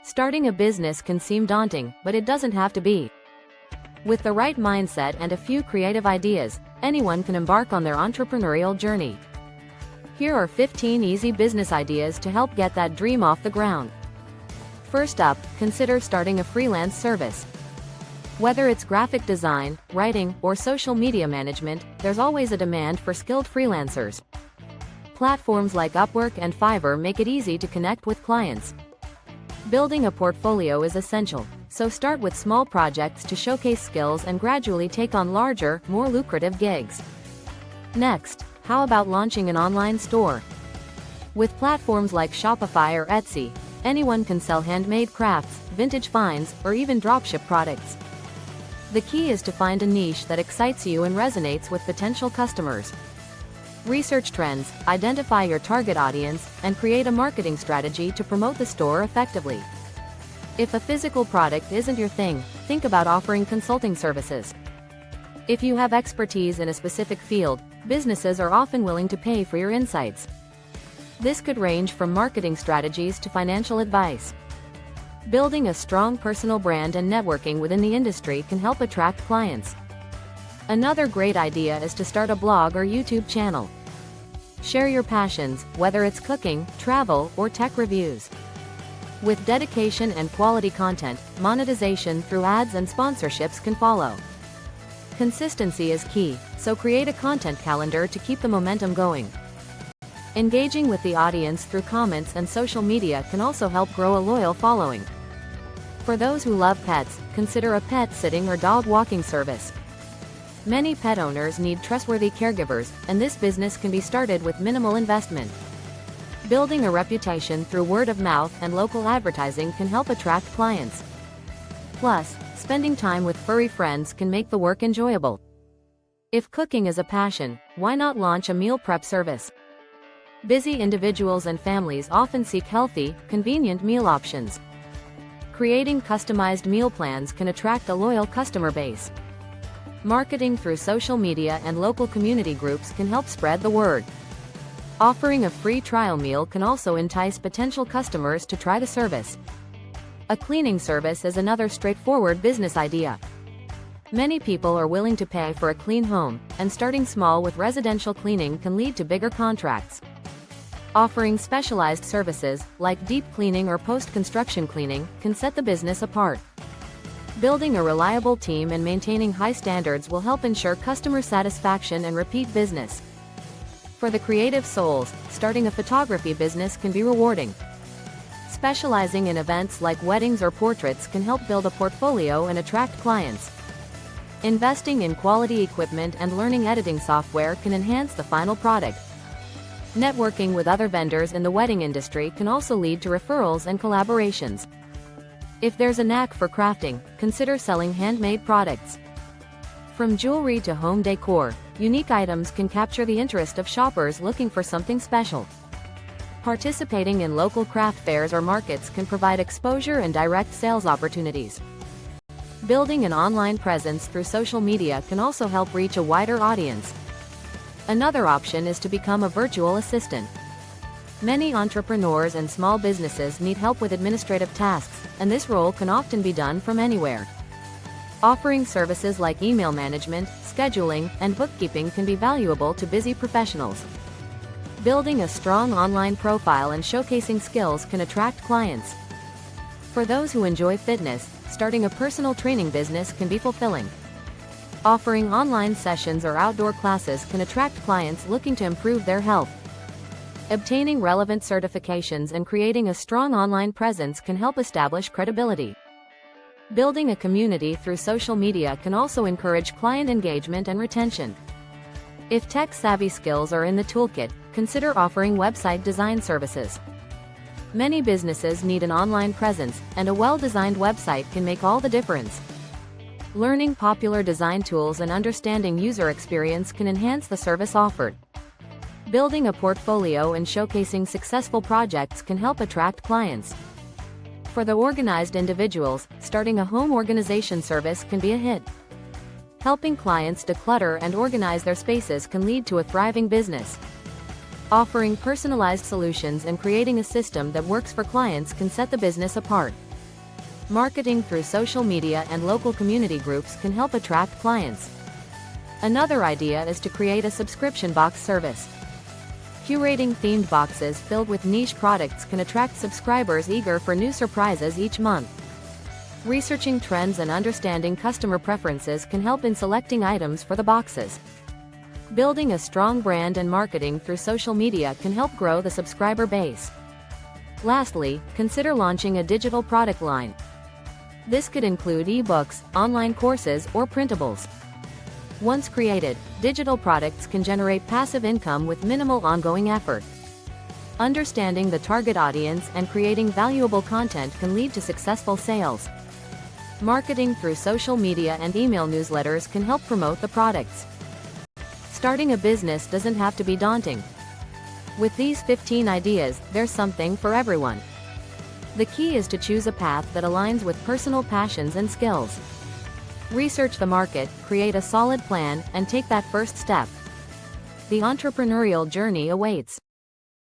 Starting a business can seem daunting, but it doesn't have to be. With the right mindset and a few creative ideas, anyone can embark on their entrepreneurial journey. Here are 15 easy business ideas to help get that dream off the ground. First up, consider starting a freelance service. Whether it's graphic design, writing, or social media management, there's always a demand for skilled freelancers. Platforms like Upwork and Fiverr make it easy to connect with clients. Building a portfolio is essential, so start with small projects to showcase skills and gradually take on larger, more lucrative gigs. Next, how about launching an online store? With platforms like Shopify or Etsy, anyone can sell handmade crafts, vintage finds, or even dropship products. The key is to find a niche that excites you and resonates with potential customers. Research trends, identify your target audience, and create a marketing strategy to promote the store effectively. If a physical product isn't your thing, think about offering consulting services. If you have expertise in a specific field, businesses are often willing to pay for your insights. This could range from marketing strategies to financial advice. Building a strong personal brand and networking within the industry can help attract clients. Another great idea is to start a blog or YouTube channel. Share your passions, whether it's cooking, travel, or tech reviews. With dedication and quality content, monetization through ads and sponsorships can follow. Consistency is key, so create a content calendar to keep the momentum going. Engaging with the audience through comments and social media can also help grow a loyal following. For those who love pets, consider a pet sitting or dog walking service. Many pet owners need trustworthy caregivers, and this business can be started with minimal investment. Building a reputation through word of mouth and local advertising can help attract clients. Plus, spending time with furry friends can make the work enjoyable. If cooking is a passion, why not launch a meal prep service? Busy individuals and families often seek healthy, convenient meal options. Creating customized meal plans can attract a loyal customer base. Marketing through social media and local community groups can help spread the word. Offering a free trial meal can also entice potential customers to try the service. A cleaning service is another straightforward business idea. Many people are willing to pay for a clean home, and starting small with residential cleaning can lead to bigger contracts. Offering specialized services, like deep cleaning or post-construction cleaning, can set the business apart. Building a reliable team and maintaining high standards will help ensure customer satisfaction and repeat business. For the creative souls, starting a photography business can be rewarding. Specializing in events like weddings or portraits can help build a portfolio and attract clients. Investing in quality equipment and learning editing software can enhance the final product. Networking with other vendors in the wedding industry can also lead to referrals and collaborations. If there's a knack for crafting, consider selling handmade products. From jewelry to home decor, unique items can capture the interest of shoppers looking for something special. Participating in local craft fairs or markets can provide exposure and direct sales opportunities. Building an online presence through social media can also help reach a wider audience. Another option is to become a virtual assistant. Many entrepreneurs and small businesses need help with administrative tasks, and this role can often be done from anywhere. Offering services like email management, scheduling, and bookkeeping can be valuable to busy professionals. Building a strong online profile and showcasing skills can attract clients. For those who enjoy fitness, starting a personal training business can be fulfilling. Offering online sessions or outdoor classes can attract clients looking to improve their health. Obtaining relevant certifications and creating a strong online presence can help establish credibility. Building a community through social media can also encourage client engagement and retention. If tech-savvy skills are in the toolkit, consider offering website design services. Many businesses need an online presence, and a well-designed website can make all the difference. Learning popular design tools and understanding user experience can enhance the service offered. Building a portfolio and showcasing successful projects can help attract clients. For the organized individuals, starting a home organization service can be a hit. Helping clients declutter and organize their spaces can lead to a thriving business. Offering personalized solutions and creating a system that works for clients can set the business apart. Marketing through social media and local community groups can help attract clients. Another idea is to create a subscription box service. Curating themed boxes filled with niche products can attract subscribers eager for new surprises each month. Researching trends and understanding customer preferences can help in selecting items for the boxes. Building a strong brand and marketing through social media can help grow the subscriber base. Lastly, consider launching a digital product line. This could include ebooks, online courses, or printables. Once created, digital products can generate passive income with minimal ongoing effort. Understanding the target audience and creating valuable content can lead to successful sales. Marketing through social media and email newsletters can help promote the products. Starting a business doesn't have to be daunting. With these 15 ideas, there's something for everyone. The key is to choose a path that aligns with personal passions and skills. Research the market, create a solid plan, and take that first step. The entrepreneurial journey awaits.